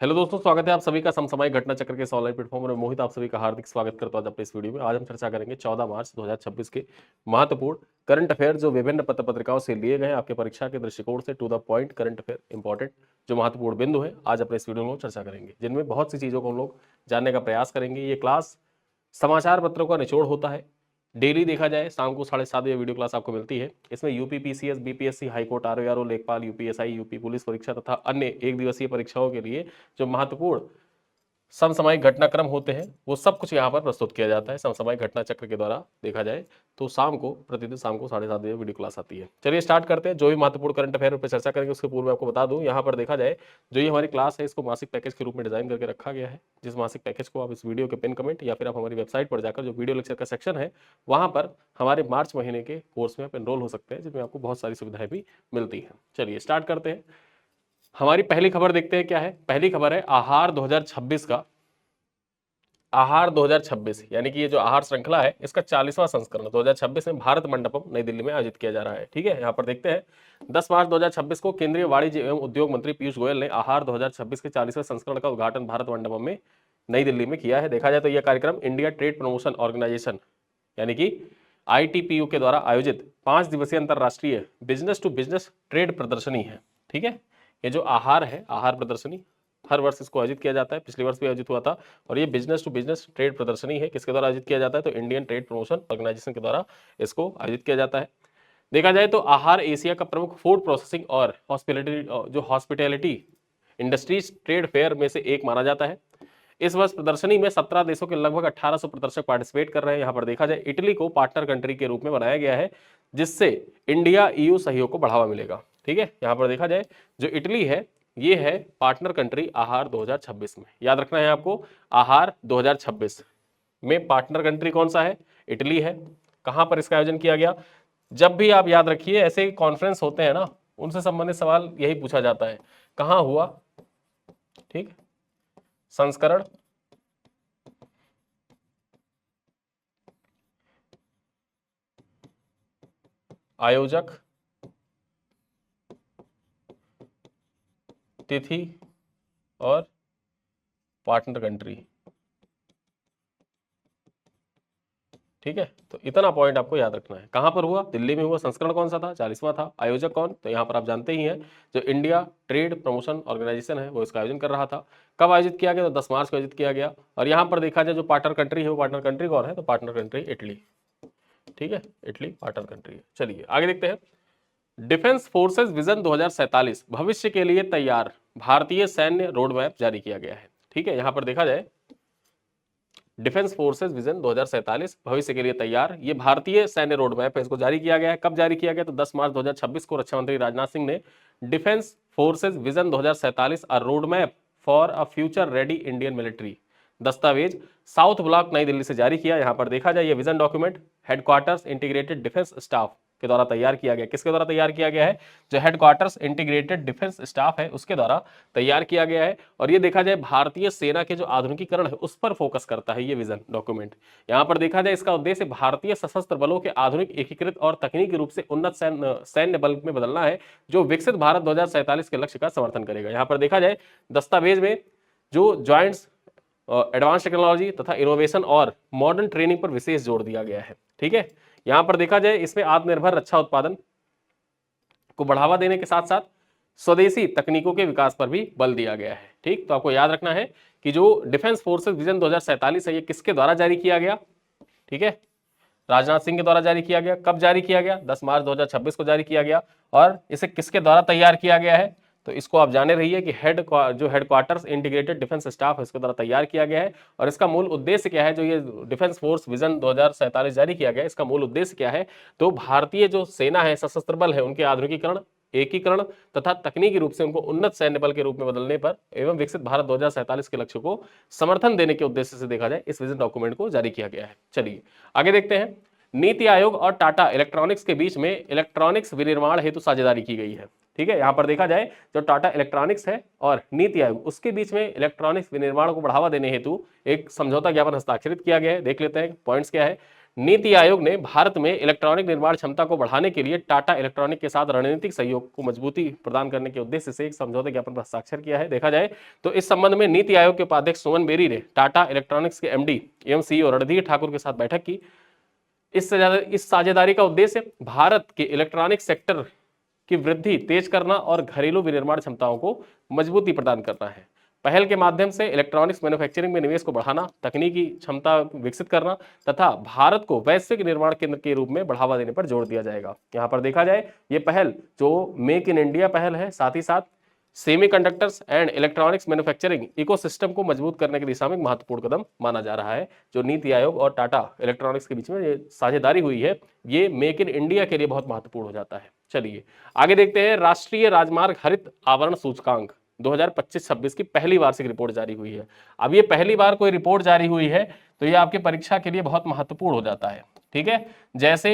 Hello दोस्तों, स्वागत है आप सभी का समसामयिक घटना चक्र के इस ऑनलाइन प्लेटफॉर्म में। मोहित आप सभी का हार्दिक स्वागत करता हूं आज अपने इस वीडियो में। आज हम चर्चा करेंगे 14 मार्च 2026 के महत्वपूर्ण करंट अफेयर जो विभिन्न पत्र पत्रिकाओं से लिए गए आपके परीक्षा के दृष्टिकोण से to the point current affair important जो महत्वपूर्ण बिंदु है आज अपने इस वीडियो में चर्चा करेंगे, जिनमें बहुत सी चीजों को हम लोग जानने का प्रयास करेंगे। ये क्लास समाचार पत्रों का निचोड़ होता है। डेली देखा जाए शाम को 7:30 बजे वीडियो क्लास आपको मिलती है। इसमें UP PCS, BPSC, high court, RORO, लेखपाल, यूपीएसआई, यूपी पुलिस परीक्षा तथा अन्य एक दिवसीय परीक्षाओं के लिए जो महत्वपूर्ण समसामयिक घटनाक्रम होते हैं वो सब कुछ यहाँ पर प्रस्तुत किया जाता है समसामयिक घटना चक्र के द्वारा। देखा जाए तो प्रतिदिन शाम को 7:30 बजे वीडियो क्लास आती है। चलिए स्टार्ट करते हैं। जो भी महत्वपूर्ण करंट अफेयर पर चर्चा करेंगे उसके पूर्व मैं आपको बता दूं, यहाँ पर देखा जाए जो ये हमारी क्लास है इसको मासिक पैकेज के रूप में डिजाइन करके रखा गया है, जिस मासिक पैकेज को आप इस वीडियो के पिन कमेंट या फिर आप हमारी वेबसाइट पर जाकर जो वीडियो लेक्चर का सेक्शन है वहां पर हमारे मार्च महीने के कोर्स में आप एनरोल हो सकते हैं, जिसमें आपको बहुत सारी सुविधाएं भी मिलती हैं। चलिए स्टार्ट करते हैं। हमारी पहली खबर देखते हैं क्या है। पहली खबर है आहार 2026 का। आहार 2026 यानी कि ये जो आहार श्रृंखला है इसका 40वां संस्करण 2026 में भारत मंडपम नई दिल्ली में आयोजित किया जा रहा है। ठीक है, यहाँ पर देखते हैं 10 मार्च 2026 को केंद्रीय वाणिज्य एवं उद्योग मंत्री पीयूष गोयल ने आहार 2026 के 40वें संस्करण का उद्घाटन भारत मंडपम में नई दिल्ली में किया है। देखा जाए तो यह कार्यक्रम इंडिया ट्रेड प्रमोशन ऑर्गेनाइजेशन यानी कि ITPU के द्वारा आयोजित 5 दिवसीय अंतरराष्ट्रीय बिजनेस टू बिजनेस ट्रेड प्रदर्शनी है। ठीक है, ये जो आहार है, आहार प्रदर्शनी हर वर्ष इसको आयोजित किया जाता है। पिछले वर्ष भी आयोजित हुआ था और ये बिजनेस टू बिजनेस ट्रेड प्रदर्शनी है। किसके द्वारा आयोजित किया जाता है? तो इंडियन ट्रेड प्रमोशन ऑर्गेनाइजेशन के द्वारा इसको आयोजित किया जाता है। देखा जाए तो आहार एशिया का प्रमुख फूड प्रोसेसिंग और हॉस्पिटैलिटी इंडस्ट्रीज ट्रेड फेयर में से एक माना जाता है। इस वर्ष प्रदर्शनी में 17 देशों के लगभग 1800 प्रदर्शक पार्टिसिपेट कर रहे हैं। यहाँ पर देखा जाए इटली को पार्टनर कंट्री के रूप में बनाया गया है, जिससे इंडिया EU सहयोग को बढ़ावा मिलेगा। ठीक है, यहाँ पर देखा जाए जो इटली है ये है पार्टनर कंट्री आहार 2026 में। याद रखना है आपको, आहार 2026 में पार्टनर कंट्री कौन सा है? इटली है। कहां पर इसका आयोजन किया गया? जब भी आप याद रखिए ऐसे कॉन्फ्रेंस होते हैं ना, उनसे संबंधित सवाल यही पूछा जाता है, कहां हुआ। ठीक, संस्करण, आयोजक, तिथि और पार्टनर कंट्री। ठीक है, तो इतना पॉइंट आपको याद रखना है। कहां पर हुआ? दिल्ली में हुआ। संस्करण कौन सा था? 40वां था। आयोजक कौन? तो यहाँ पर आप जानते ही हैं जो इंडिया ट्रेड प्रमोशन ऑर्गेनाइजेशन है वो इसका आयोजन कर रहा था। कब आयोजित किया गया? तो 10 मार्च को आयोजित किया गया। और यहाँ पर देखा जाए जो पार्टनर कंट्री है वो पार्टनर कंट्री कौन है? तो पार्टनर कंट्री इटली। ठीक है, इटली पार्टनर कंट्री है। चलिए आगे देखते हैं। डिफेंस फोर्सेस विजन 2047 भविष्य के लिए तैयार भारतीय सैन्य रोड मैप जारी किया गया है। ठीक है, यहां पर देखा जाए डिफेंस फोर्सेस विजन 2047 भविष्य के लिए तैयार, ये भारतीय सैन्य रोड मैप है, इसको जारी किया गया है। कब जारी किया गया? तो 10 मार्च 2026 को रक्षा मंत्री राजनाथ सिंह ने defence forces vision 2047 a road map for a future ready Indian military दस्तावेज साउथ ब्लॉक नई दिल्ली से जारी किया। यहां पर देखा जाए ये vision document headquarters integrated defence staff के द्वारा तैयार किया गया। किसके द्वारा तैयार किया गया है? जो हेडक्वार्टर्स इंटीग्रेटेड डिफेंस स्टाफ है उसके द्वारा तैयार किया गया है। और ये देखा जाए भारतीय सेना के जो आधुनिकीकरण है उस पर फोकस करता है ये विजन डॉक्यूमेंट। यहां पर देखा जाए इसका उद्देश्य भारतीय सशस्त्र बलों के आधुनिक, एकीकृत और तकनीकी रूप से उन्नत सैन्य बल में बदलना है, जो विकसित भारत 2047 के लक्ष्य का समर्थन करेगा। यहां पर देखा जाए दस्तावेज में जो ज्वाइंट्स एडवांस टेक्नोलॉजी तथा इनोवेशन और मॉडर्न ट्रेनिंग पर विशेष जोर दिया गया है। ठीक है, यहां पर देखा जाए इसमें आत्मनिर्भर रक्षा उत्पादन को बढ़ावा देने के साथ साथ स्वदेशी तकनीकों के विकास पर भी बल दिया गया है। ठीक, तो आपको याद रखना है कि जो डिफेंस फोर्सेस विजन 2047 है ये किसके द्वारा जारी किया गया? ठीक है, राजनाथ सिंह के द्वारा जारी किया गया। कब जारी किया गया? 10 मार्च 2026 को जारी किया गया। और इसे किसके द्वारा तैयार किया गया है? तो इसको आप जाने रहिए कि हेडक्वार्टर्स इंटीग्रेटेड डिफेंस स्टाफ है इसके द्वारा तैयार किया गया है। और इसका मूल उद्देश्य क्या है? जो ये डिफेंस फोर्स विजन 2047 जारी किया गया इसका मूल उद्देश्य क्या है? तो भारतीय जो सेना है, सशस्त्र बल है, उनके आधुनिकीकरण, एकीकरण तथा तकनीकी रूप से उनको उन्नत सैन्य बल के रूप में बदलने पर एवं विकसित भारत 2047 के लक्ष्य को समर्थन देने के उद्देश्य से देखा जाए इस विजन डॉक्यूमेंट को जारी किया गया है। चलिए आगे देखते हैं। नीति आयोग और टाटा इलेक्ट्रॉनिक्स के बीच में इलेक्ट्रॉनिक्स विनिर्माण हेतु साझेदारी की गई है। ठीक है, यहां पर देखा जाए जो टाटा इलेक्ट्रॉनिक्स है और नीति आयोग उसके बीच में इलेक्ट्रॉनिक्स विनिर्माण को बढ़ावा देने हेतु एक समझौता ज्ञापन हस्ताक्षरित किया गया है। देख लेते हैं पॉइंट्स क्या है। नीति आयोग ने भारत में इलेक्ट्रॉनिक निर्माण क्षमता को बढ़ाने के लिए टाटा इलेक्ट्रॉनिक के साथ रणनीतिक सहयोग को मजबूती प्रदान करने के उद्देश्य से एक समझौते ज्ञापन पर हस्ताक्षर किया है। देखा जाए तो इस संबंध में नीति आयोग के उपाध्यक्ष सुमन बेरी ने टाटा इलेक्ट्रॉनिक्स के एमडी एवं सीईओ रणधीर ठाकुर के साथ बैठक की। इस साझेदारी का उद्देश्य भारत के इलेक्ट्रॉनिक सेक्टर की वृद्धि तेज करना और घरेलू विनिर्माण क्षमताओं को मजबूती प्रदान करना है। पहल के माध्यम से इलेक्ट्रॉनिक्स मैन्युफैक्चरिंग में निवेश को बढ़ाना, तकनीकी क्षमता विकसित करना तथा भारत को वैश्विक निर्माण केंद्र के रूप में बढ़ावा देने पर जोर दिया जाएगा। यहाँ पर देखा जाए ये पहल जो मेक इन इंडिया पहल है, साथ ही साथ semiconductors and electronics manufacturing ecosystem को मजबूत करने की दिशा में एक महत्वपूर्ण कदम माना जा रहा है। जो नीति आयोग और टाटा इलेक्ट्रॉनिक्स के बीच में ये साझेदारी हुई है, ये मेक इन इंडिया के लिए बहुत महत्वपूर्ण हो जाता है। चलिए आगे देखते हैं। राष्ट्रीय राजमार्ग हरित आवरण सूचकांक 2025-26 की पहली वार्षिक रिपोर्ट जारी हुई है। अब ये पहली बार कोई रिपोर्ट जारी हुई है तो ये आपकी परीक्षा के लिए बहुत महत्वपूर्ण हो जाता है। ठीक है, जैसे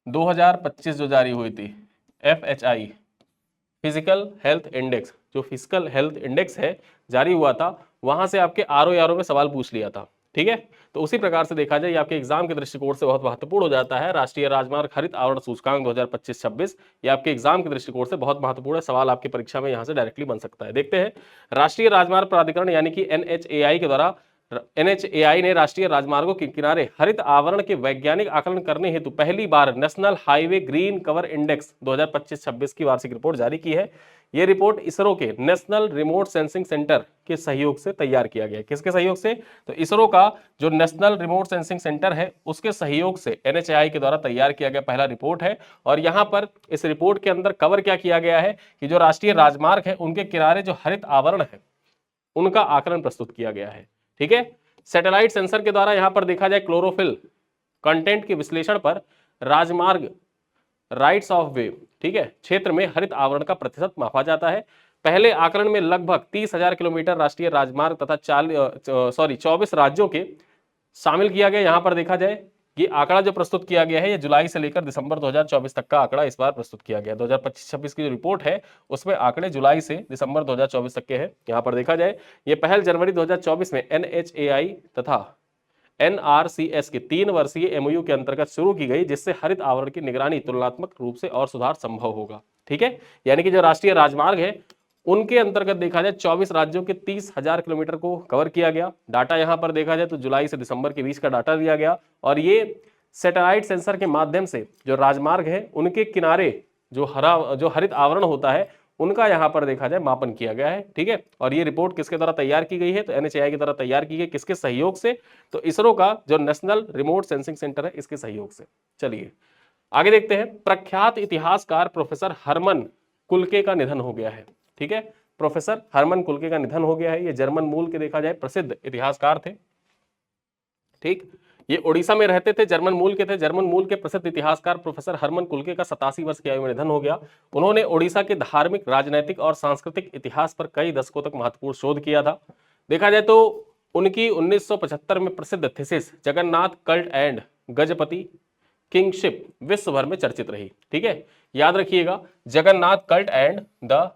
2025 जो जारी हुई थी FHI फिजिकल हेल्थ इंडेक्स, जो फिजिकल हेल्थ इंडेक्स है जारी हुआ था, वहां से आपके RO में सवाल पूछ लिया था। ठीक है, तो उसी प्रकार से देखा जाए ये आपके एग्जाम के दृष्टिकोण से बहुत महत्वपूर्ण हो जाता है। राष्ट्रीय राजमार्ग हरित आवरण सूचकांक 2025-26 ये आपके एग्जाम के दृष्टिकोण से बहुत महत्वपूर्ण है। सवाल आपकी परीक्षा में यहाँ से डायरेक्टली बन सकता है। देखते हैं। राष्ट्रीय राजमार्ग प्राधिकरण यानी कि NHAI के द्वारा NHAI ने राष्ट्रीय राजमार्गों के किनारे हरित आवरण के वैज्ञानिक आकलन करने हेतु पहली बार national highway green cover index 2025-26 की वार्षिक रिपोर्ट जारी की है। यह रिपोर्ट इसरो के नेशनल रिमोट सेंसिंग सेंटर के सहयोग से तैयार किया गया है। किसके सहयोग से? तो इसरो का जो नेशनल रिमोट सेंसिंग सेंटर है उसके सहयोग से NHAI के द्वारा तैयार किया गया पहला रिपोर्ट है। और यहां पर इस रिपोर्ट के अंदर कवर क्या किया गया है कि जो राष्ट्रीय राजमार्ग है उनके किनारे जो हरित आवरण है उनका आकलन प्रस्तुत किया गया है। ठीक है, सैटेलाइट सेंसर के द्वारा यहां पर देखा जाए क्लोरोफिल कंटेंट के विश्लेषण पर राजमार्ग राइट्स ऑफ वे, ठीक है, क्षेत्र में हरित आवरण का प्रतिशत मापा जाता है। पहले आकलन में लगभग 30,000 किलोमीटर राष्ट्रीय राजमार्ग तथा 24 राज्यों के शामिल किया गया। यहां पर देखा जाए ये आंकड़ा जो प्रस्तुत किया गया है ये जुलाई से लेकर दिसंबर 2024 तक का आंकड़ा इस बार प्रस्तुत किया गया। 2025-26 की जो रिपोर्ट है उसमें आंकड़े जुलाई से दिसंबर 2024 तक के हैं। यहां पर देखा जाए ये पहल जनवरी 2024 में NHAI तथा NRCS के 3 वर्षीय MOU के अंतर्गत शुरू की गई, जिससे हरित आवरण की निगरानी तुलनात्मक रूप से और सुधार संभव होगा। ठीक है, यानी कि जो राष्ट्रीय राजमार्ग है उनके अंतर्गत देखा जाए 24 राज्यों के 30,000 किलोमीटर को कवर किया गया। डाटा यहां पर देखा जाए तो जुलाई से दिसंबर के बीच का डाटा दिया गया और ये सैटेलाइट सेंसर के माध्यम से जो राजमार्ग है उनके किनारे जो हरित आवरण होता है उनका यहां पर देखा जाए मापन किया गया है। ठीक है, और ये रिपोर्ट किसके द्वारा तैयार की गई है? तो NHAI के द्वारा तैयार की गई। किसके सहयोग से? तो इसरो का जो नेशनल रिमोट सेंसिंग सेंटर है इसके सहयोग से। चलिए आगे देखते हैं। प्रख्यात इतिहासकार प्रोफेसर हरमन कुलके का निधन हो गया है। ठीक है, प्रोफेसर हरमन कुलके का निधन हो गया है। ये जर्मन मूल के देखा जाए प्रसिद्ध इतिहासकार थे। ठीक, ये ओडिशा में रहते थे, जर्मन मूल के थे। जर्मन मूल के प्रसिद्ध इतिहासकार प्रोफेसर हरमन कुलके का 87 वर्ष की आयु में निधन हो गया। उन्होंने ओडिशा के धार्मिक, राजनैतिक और सांस्कृतिक इतिहास पर कई दशकों तक महत्वपूर्ण शोध किया था। देखा जाए तो उनकी 1975 में प्रसिद्ध thesis Jagannath cult and Gajapati kingship विश्व भर में चर्चित रही। ठीक है, याद रखिएगा, Jagannath cult and the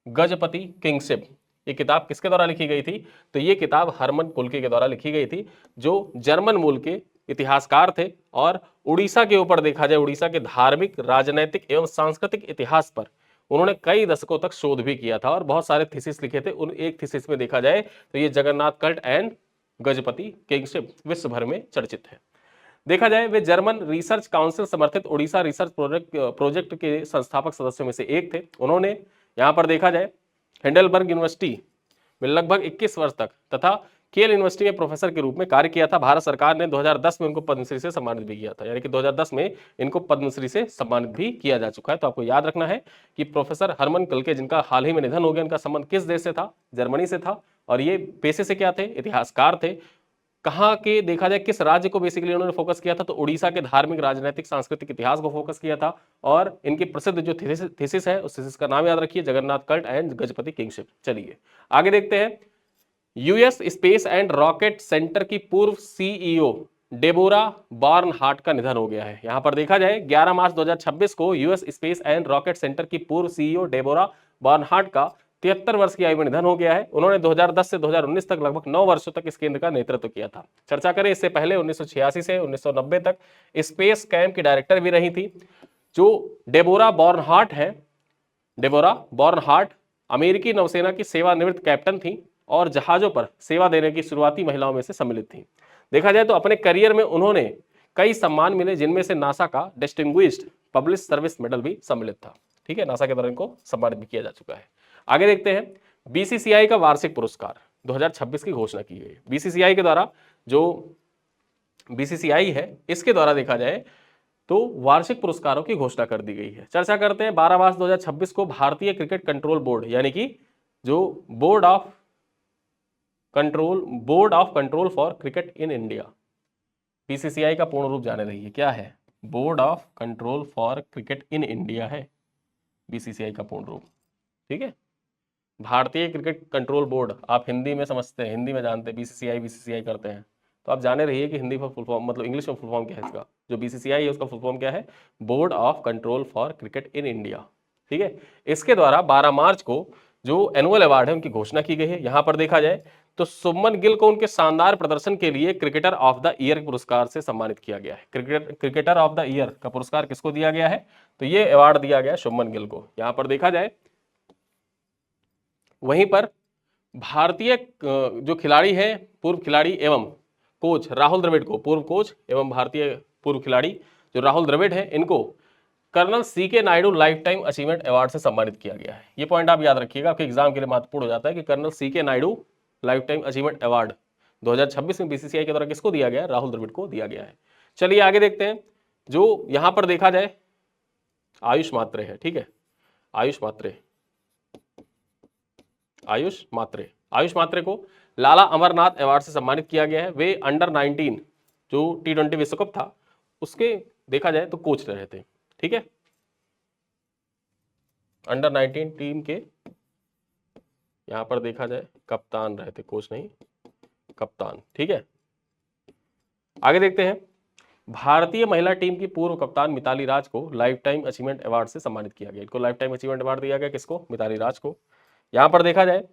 Gajapati kingship ये किताब किसके द्वारा लिखी गई थी? तो ये किताब हरमन कुलके के द्वारा लिखी गई थी, जो जर्मन मूल के इतिहासकार थे और उड़ीसा के ऊपर देखा जाए उड़ीसा के धार्मिक, राजनैतिक एवं सांस्कृतिक इतिहास पर उन्होंने कई दशकों तक शोध भी किया था और बहुत सारे थीसिस लिखे थे। उन एक थीसिस में देखा जाए तो ये Jagannath cult and Gajapati kingship विश्व भर में चर्चित है। देखा जाए वे जर्मन रिसर्च काउंसिल समर्थित उड़ीसा रिसर्च प्रोजेक्ट के संस्थापक सदस्यों में से एक थे। उन्होंने यहाँ पर देखा जाए हेंडेलबर्ग यूनिवर्सिटी में लगभग 21 वर्ष तक तथा केल यूनिवर्सिटी में प्रोफेसर के रूप में कार्य किया था। भारत सरकार ने 2010 में उनको पद्मश्री से सम्मानित भी किया था, यानी कि 2010 में इनको पद्मश्री से सम्मानित भी किया जा चुका है। तो आपको याद रखना है कि प्रोफेसर हरमन कुलके जिनका हाल ही में निधन हो गया, इनका संबंध किस देश से था? जर्मनी से था। और ये पेशे से क्या थे? इतिहासकार थे। कहाँ के देखा जाए किस राज्य को बेसिकली उन्होंने फोकस किया था? तो उड़ीसा के धार्मिक, राजनीतिक, सांस्कृतिक इतिहास को फोकस किया था। और इनकी प्रसिद्ध जो थीसिस है उस थीसिस का नाम याद रखिए, Jagannath cult and Gajapati kingship. चलिए आगे देखते हैं। US space and rocket centre की पूर्व CEO डेबोरा बार्नहार्ट का निधन हो गया है। यहां पर देखा जाए 11 मार्च 2026 को US space and rocket centre की पूर्व CEO डेबोरा बार्नहार्ट का 73 वर्ष की आयु में निधन हो गया है। उन्होंने 2010 से 2019 तक लगभग 9 वर्षों तक इस केंद्र का नेतृत्व किया था। चर्चा करें इससे पहले 1986 से 1990 तक स्पेस कैंप की डायरेक्टर भी रही थी। जो डेबोरा बॉर्नहार्ट है, डेबोरा बॉर्नहार्ट अमेरिकी नौसेना की सेवानिवृत्त कैप्टन थी और जहाजों पर सेवा देने की शुरुआती महिलाओं में से सम्मिलित थी। देखा जाए तो अपने करियर में उन्होंने कई सम्मान मिले, जिनमें से नासा का डिस्टिंग्विश्ड पब्लिक सर्विस मेडल भी सम्मिलित था। ठीक है, नासा के द्वारा इनको सम्मानित भी किया जा चुका है। आगे देखते हैं, बीसीसीआई का वार्षिक पुरस्कार 2026 की घोषणा की गई। बीसीसीआई के द्वारा, जो बीसीसीआई है इसके द्वारा देखा जाए तो वार्षिक पुरस्कारों की घोषणा कर दी गई है। चर्चा करते हैं, 12 मार्च 2026 को भारतीय क्रिकेट कंट्रोल बोर्ड यानी कि जो board of control for cricket in India, BCCI का पूर्ण रूप जाने रही है, क्या है? Board of control for cricket in India है बीसीसीआई का पूर्ण रूप। ठीक है, भारतीय क्रिकेट कंट्रोल बोर्ड, आप हिंदी में समझते हैं, हिंदी में जानते हैं, बीसीसीआई करते हैं, तो आप जाने रहिए कि हिंदी में फुल फॉर्म मतलब इंग्लिश में फुल फॉर्म क्या है इसका। जो बीसीसीआई है उसका फुल फॉर्म क्या है? Board of control for cricket in India. ठीक है, इसके द्वारा 12 मार्च को जो एनुअल अवार्ड है उनकी घोषणा की गई है। यहां पर देखा जाए तो शुभमन गिल को उनके शानदार प्रदर्शन के लिए क्रिकेटर ऑफ द ईयर पुरस्कार से सम्मानित किया गया है। क्रिकेटर ऑफ द ईयर का पुरस्कार किसको दिया गया है? तो ये अवार्ड दिया गया शुभमन गिल को। यहां पर देखा जाए, वहीं पर भारतीय जो खिलाड़ी है, पूर्व खिलाड़ी एवं कोच राहुल द्रविड़ को, पूर्व कोच एवं भारतीय पूर्व खिलाड़ी जो राहुल द्रविड़ है, इनको colonel CK Naidu lifetime achievement award से सम्मानित किया गया है। ये पॉइंट आप याद रखिएगा, आपके एग्जाम के लिए महत्वपूर्ण हो जाता है कि colonel CK Naidu lifetime achievement award 2026 में बीसीसीआई के द्वारा किसको दिया गया है? राहुल द्रविड़ को दिया गया है। चलिए आगे देखते हैं, जो यहां पर देखा जाए आयुष मात्रे है। ठीक है, आयुष मात्रे को लाला अमरनाथ अवार्ड से सम्मानित किया गया है। वे अंडर 19 जो T20 विश्व कप था उसके देखा जाए तो कोच रहे थे। ठीक है, अंडर 19 टीम के यहां पर देखा जाए कप्तान रहे थे, कोच नहीं, कप्तान। ठीक है, आगे देखते हैं, भारतीय महिला टीम की पूर्व कप्तान मिताली राज को लाइफ टाइम अचीवमेंट अवार्ड से सम्मानित किया गया। इनको लाइफ टाइम अचीवमेंट अवार्ड दिया गया, किसको? मिताली राज को। यहां पर देखा जाए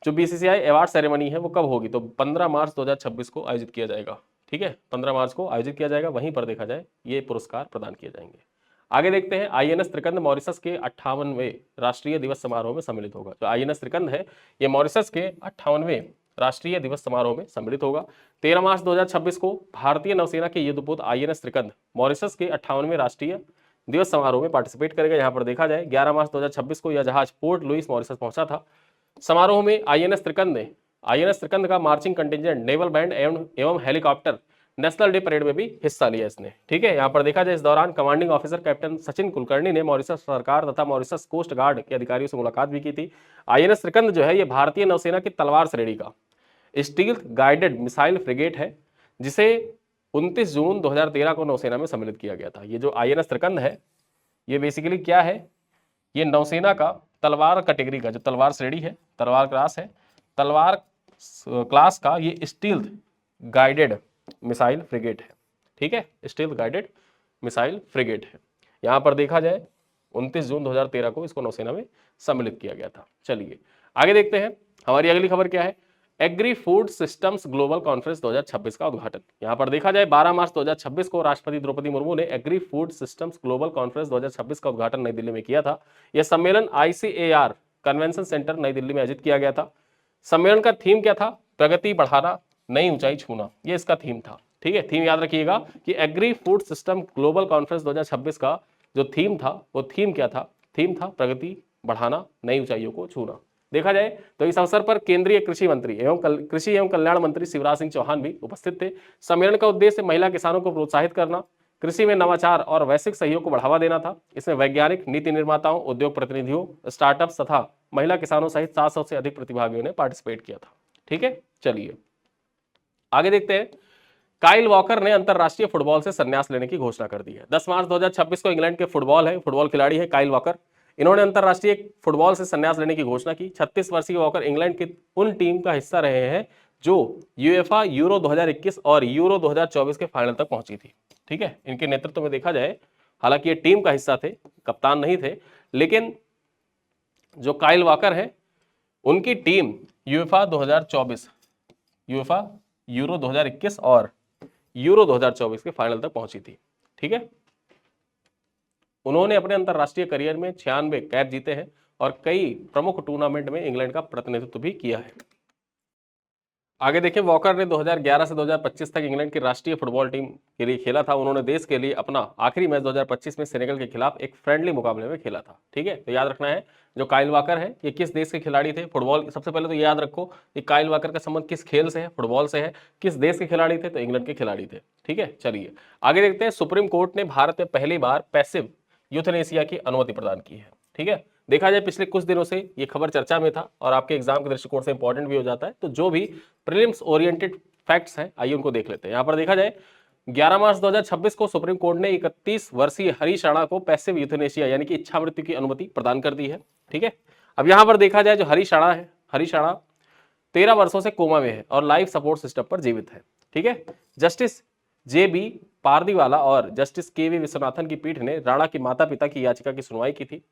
जो बीसीसीआई अवार्ड सेरेमनी है वो कब होगी? तो 15 मार्च 2026 को आयोजित किया जाएगा। ठीक है, 15 मार्च को आयोजित किया जाएगा, वहीं पर देखा जाए ये पुरस्कार प्रदान किए जाएंगे। आगे देखते हैं, आईएनएस त्रिकंद मॉरिशस के 58वें राष्ट्रीय दिवस समारोह में सम्मिलित होगा। जो आईएनएस त्रिकंद है ये मॉरिशस के 58वें राष्ट्रीय दिवस समारोह में सम्मिलित होगा। 13 मार्च 2026 को भारतीय नौसेना के युद्धपोत आईएनएस त्रिकंद मॉरिशस के 58वें राष्ट्रीय दिवस समारोह में पार्टिसिपेट करेगा। यहाँ पर देखा जाए 11 मार्च 2026 को यह जहाज पोर्ट लुइस मॉरिशस पहुंचा था। समारोह में आईएनएस त्रिकंद का मार्चिंग कंटिजेंट, नेवल बैंड एवं हेलीकॉप्टर नेशनल डे परेड में भी हिस्सा लिया इसने। ठीक है, यहाँ पर देखा जाए इस दौरान commanding officer captain Sachin Kulkarni ने मॉरिशस सरकार तथा मॉरिशस कोस्ट गार्ड के अधिकारियों से मुलाकात भी की थी। आईएनएस त्रिकंद जो है ये भारतीय नौसेना की तलवार श्रेणी का स्टील्थ गाइडेड मिसाइल फ्रिगेट है, जिसे 29 जून 2013 को नौसेना में सम्मिलित किया गया था। ये जो आईएनएस त्रिकंद है ये बेसिकली क्या है? ये नौसेना का तलवार कैटेगरी का, जो तलवार श्रेणी है, तलवार क्लास है, तलवार क्लास का ये स्टील्थ गाइडेड मिसाइल फ्रिगेट है। ठीक है, स्टील्थ गाइडेड मिसाइल फ्रिगेट है। यहां पर देखा जाए 29 जून 2013 को इसको नौसेना में सम्मिलित किया गया था। चलिए आगे देखते हैं, हमारी अगली खबर क्या है? Agri food systems global conference 2026 का उद्घाटन। यहां पर देखा जाए 12 मार्च 2026 को राष्ट्रपति द्रौपदी मुर्मू ने agri food systems global conference 2026 का उद्घाटन नई दिल्ली में किया था। यह सम्मेलन ICAR कन्वेंशन सेंटर नई दिल्ली में आयोजित किया गया था। सम्मेलन का थीम क्या था? प्रगति बढ़ाना, नई ऊंचाई छूना, ये इसका थीम था। ठीक है, थीम याद रखिएगा कि agri food system global conference 2026 का जो थीम था वो थीम क्या था? थीम था प्रगति बढ़ाना, नई ऊंचाइयों को छूना। देखा जाए तो इस अवसर पर केंद्रीय कृषि एवं कल्याण मंत्री शिवराज सिंह चौहान भी उपस्थित थे। सम्मेलन का उद्देश्य महिला किसानों को प्रोत्साहित करना, कृषि में नवाचार और वैश्विक सहयोग को बढ़ावा देना था। इसमें वैज्ञानिक, नीति निर्माताओं, उद्योग प्रतिनिधियों, स्टार्टअप्स तथा महिला किसानों सहित 700 से अधिक प्रतिभागियों ने पार्टिसिपेट किया था। ठीक है, चलिए आगे देखते हैं। काइल वॉकर ने अंतरराष्ट्रीय फुटबॉल से संन्यास लेने की घोषणा कर दी है। 10 मार्च 2026 को इंग्लैंड के फुटबॉल खिलाड़ी है काइल वॉकर। इन्होंने अंतरराष्ट्रीय फुटबॉल से संन्यास लेने की घोषणा की। 36 वर्षीय वॉकर इंग्लैंड की उन टीम का हिस्सा रहे हैं जो यूएफा यूरो 2021 और यूरो 2024 के फाइनल तक पहुंची थी। ठीक है, इनके नेतृत्व में देखा जाए, हालांकि ये टीम का हिस्सा थे, कप्तान नहीं थे, लेकिन जो काइल वॉकर है उनकी टीम यूएफा 2024, यूएफा यूरो 2021 और यूरो 2024 के फाइनल तक पहुंची थी। ठीक है, उन्होंने अपने अंतरराष्ट्रीय करियर में 96 कैप जीते हैं और कई प्रमुख टूर्नामेंट में इंग्लैंड का प्रतिनिधित्व भी किया है। आगे देखिए, वॉकर ने 2011 से 2025 तक इंग्लैंड की राष्ट्रीय फुटबॉल टीम के लिए खेला था। उन्होंने देश के लिए अपना आखिरी मैच 2025 में सेनेगल के खिलाफ एक फ्रेंडली मुकाबले में खेला था। ठीक है, तो याद रखना है जो काइल वॉकर है ये किस देश के खिलाड़ी थे फुटबॉल। सबसे पहले तो याद रखो कि काइल वॉकर का संबंध किस खेल से है, फुटबॉल से है। किस देश के खिलाड़ी थे, तो इंग्लैंड के खिलाड़ी थे। ठीक है, चलिए आगे देखते हैं। सुप्रीम कोर्ट ने भारत में पहली बार पैसिव यूथनेसिया की अनुमति प्रदान की है। ठीक है, देखा जाए पिछले कुछ दिनों से ये खबर चर्चा में था और आपके एग्जाम के दृष्टिकोण से इंपॉर्टेंट भी हो जाता है। तो जो भी प्रीलिम्स ओरिएंटेड फैक्ट्स हैं आइए उनको देख लेते हैं। यहाँ पर देखा जाए 11 मार्च 2026 को सुप्रीम कोर्ट ने 31 वर्षीय हरीश राणा को पैसिव यूथनेशिया यानी कि इच्छा मृत्यु की अनुमति प्रदान कर दी है। ठीक है, अब यहाँ पर देखा जाए जो हरीश राणा है, हरीश राणा 13 वर्षों से कोमा में है और लाइफ सपोर्ट सिस्टम पर जीवित है। ठीक है, जस्टिस JB पारदीवाला और जस्टिस KV विश्वनाथन की पीठ ने राणा के माता पिता की याचिका की सुनवाई की थी।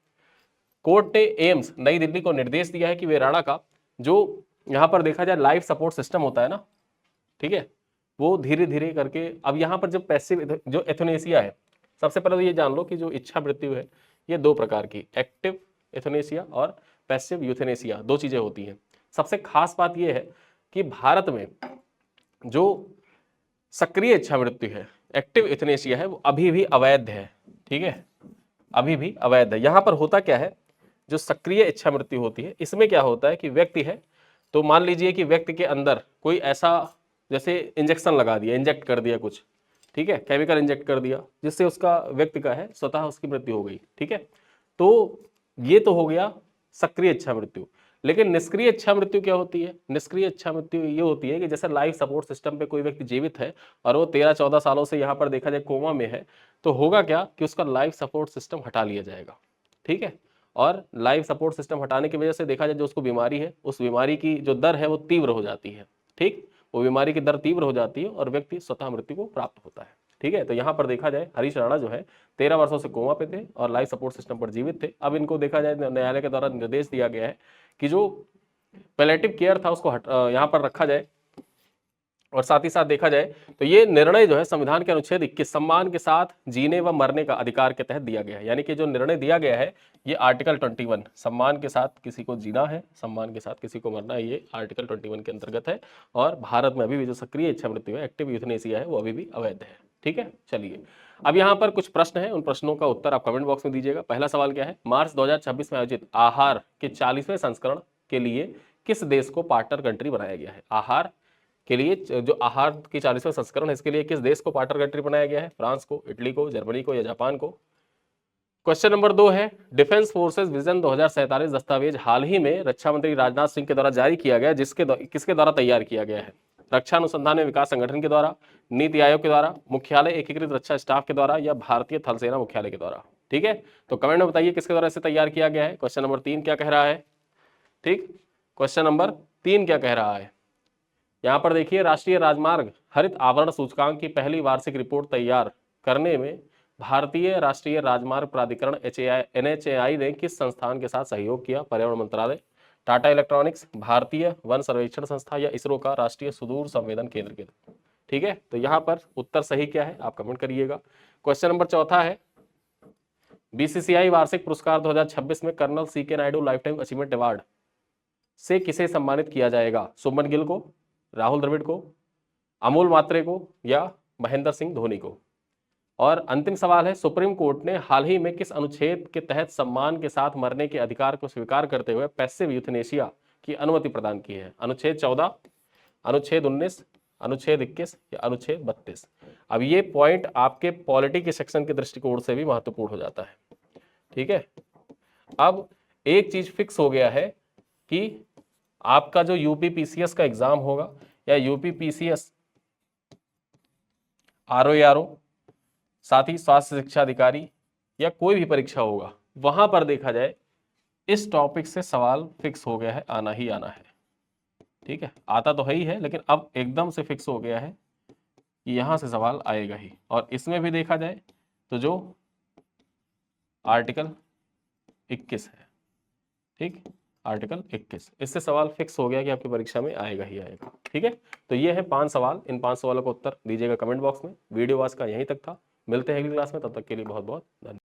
कोर्ट ने एम्स नई दिल्ली को निर्देश दिया है कि वे राणा का जो यहां पर देखा जाए लाइफ सपोर्ट सिस्टम होता है ना, ठीक है, वो धीरे धीरे करके अब यहां पर जब पैसिव जो एथोनेसिया है, सबसे पहले तो ये जान लो कि जो इच्छा मृत्यु है ये दो प्रकार की, एक्टिव एथोनेसिया और पैसिव यूथेनेसिया, दो चीजें होती हैं। सबसे खास बात यह है कि भारत में जो सक्रिय इच्छा मृत्यु है, एक्टिव एथोनेसिया है, वो अभी भी अवैध है। ठीक है, अभी भी अवैध है। यहां पर होता क्या है, जो सक्रिय इच्छा मृत्यु होती है इसमें क्या होता है कि व्यक्ति है, तो मान लीजिए कि व्यक्ति के अंदर कोई ऐसा जैसे इंजेक्शन लगा दिया, इंजेक्ट कर दिया कुछ, ठीक है, केमिकल इंजेक्ट कर दिया जिससे उसका व्यक्ति का है स्वतः उसकी मृत्यु हो गई। ठीक है, तो ये तो हो गया सक्रिय इच्छा मृत्यु। लेकिन निष्क्रिय इच्छा मृत्यु क्या होती है? निष्क्रिय इच्छा मृत्यु ये होती है कि जैसे लाइफ सपोर्ट सिस्टम पे कोई व्यक्ति जीवित है और वो 13-14 सालों से यहाँ पर देखा जाए कोमा में है, तो होगा क्या कि उसका लाइफ सपोर्ट सिस्टम हटा लिया जाएगा। ठीक है, और लाइफ सपोर्ट सिस्टम हटाने की वजह से देखा जाए जो उसको बीमारी है, उस बीमारी की जो दर है वो तीव्र हो जाती है। ठीक, वो बीमारी की दर तीव्र हो जाती है और व्यक्ति स्वतः मृत्यु को प्राप्त होता है। ठीक है, तो यहाँ पर देखा जाए हरीश राणा जो है 13 वर्षों से कोमा पे थे और लाइफ सपोर्ट सिस्टम पर जीवित थे। अब इनको देखा जाए न्यायालय के द्वारा निर्देश दिया गया है कि जो पैलेटिव केयर था उसको यहाँ पर रखा जाए और साथ ही साथ देखा जाए तो ये निर्णय जो है संविधान के अनुच्छेद 21 सम्मान के साथ जीने व मरने का अधिकार के तहत दिया गया है। यानी कि जो निर्णय दिया गया है ये आर्टिकल 21 सम्मान के साथ किसी को जीना है, सम्मान के साथ किसी को मरना है, ये आर्टिकल 21 के अंतर्गत है। और भारत में अभी भी जो सक्रिय इच्छा मृत्यु है, एक्टिव यूथनेसिया है, वो अभी भी अवैध है। ठीक है, चलिए अब यहाँ पर कुछ प्रश्न है, उन प्रश्नों का उत्तर आप कमेंट बॉक्स में दीजिएगा। पहला सवाल क्या है, मार्च 2026 में आयोजित आहार के 40वें संस्करण के लिए किस देश को पार्टनर कंट्री बनाया गया है? आहार के लिए जो आहार की 40वां संस्करण है इसके लिए किस देश को पार्टनर कंट्री बनाया गया है? फ्रांस को, इटली को, जर्मनी को या जापान को? क्वेश्चन नंबर 2 है, डिफेंस फोर्सेस विजन 2047 दस्तावेज हाल ही में रक्षा मंत्री राजनाथ सिंह के द्वारा जारी किया गया, किसके द्वारा तैयार किया गया है? रक्षा अनुसंधान एवं विकास संगठन के द्वारा, नीति आयोग के द्वारा, मुख्यालय एकीकृत रक्षा स्टाफ के द्वारा या भारतीय थल सेना मुख्यालय के द्वारा? ठीक है, तो कमेंट में बताइए किसके द्वारा इसे तैयार किया गया है। क्वेश्चन नंबर 3 क्या कह रहा है? ठीक, क्वेश्चन नंबर 3 क्या कह रहा है? यहाँ पर देखिए, राष्ट्रीय राजमार्ग हरित आवरण सूचकांक की पहली वार्षिक रिपोर्ट तैयार करने में भारतीय राष्ट्रीय राजमार्ग प्राधिकरण NHAI ने किस संस्थान के साथ सहयोग किया? पर्यावरण मंत्रालय, टाटा इलेक्ट्रॉनिक्स, भारतीय वन सर्वेक्षण संस्था या इसरो का राष्ट्रीय सुदूर संवेदन केंद्र। ठीक है, तो यहाँ पर उत्तर सही क्या है आप कमेंट करिएगा। क्वेश्चन नंबर 4 है, BCCI वार्षिक पुरस्कार 2026 में colonel CK Naidu lifetime achievement award से किसे सम्मानित किया जाएगा? शुभमन गिल को, राहुल द्रविड़ को, अमोल मात्रे को या महेंद्र सिंह धोनी को? और अंतिम सवाल है, सुप्रीम कोर्ट ने हाल ही में किस अनुच्छेद के तहत सम्मान के साथ मरने के अधिकार को स्वीकार करते हुए पैसिव यूथनेशिया की अनुमति प्रदान की है? अनुच्छेद 14, अनुच्छेद 19, अनुच्छेद 21 या अनुच्छेद 32? अब ये पॉइंट आपके पॉलिटी के सेक्शन के दृष्टिकोण से भी महत्वपूर्ण हो जाता है। ठीक है, अब एक चीज फिक्स हो गया है कि आपका जो UPPCS का एग्जाम होगा या UPPCS RO, साथ ही स्वास्थ्य शिक्षा अधिकारी या कोई भी परीक्षा होगा, वहां पर देखा जाए इस टॉपिक से सवाल फिक्स हो गया है, आना ही आना है। ठीक है, आता तो है ही है लेकिन अब एकदम से फिक्स हो गया है कि यहां से सवाल आएगा ही। और इसमें भी देखा जाए तो जो आर्टिकल 21 है, ठीक, आर्टिकल 21। इससे सवाल फिक्स हो गया कि आपकी परीक्षा में आएगा ही आएगा। ठीक है, तो ये है 5 सवाल। इन 5 सवालों का उत्तर दीजिएगा कमेंट बॉक्स में। वीडियो आज का यहीं तक था, मिलते हैं अगली क्लास में, तब तक के लिए बहुत बहुत धन्यवाद।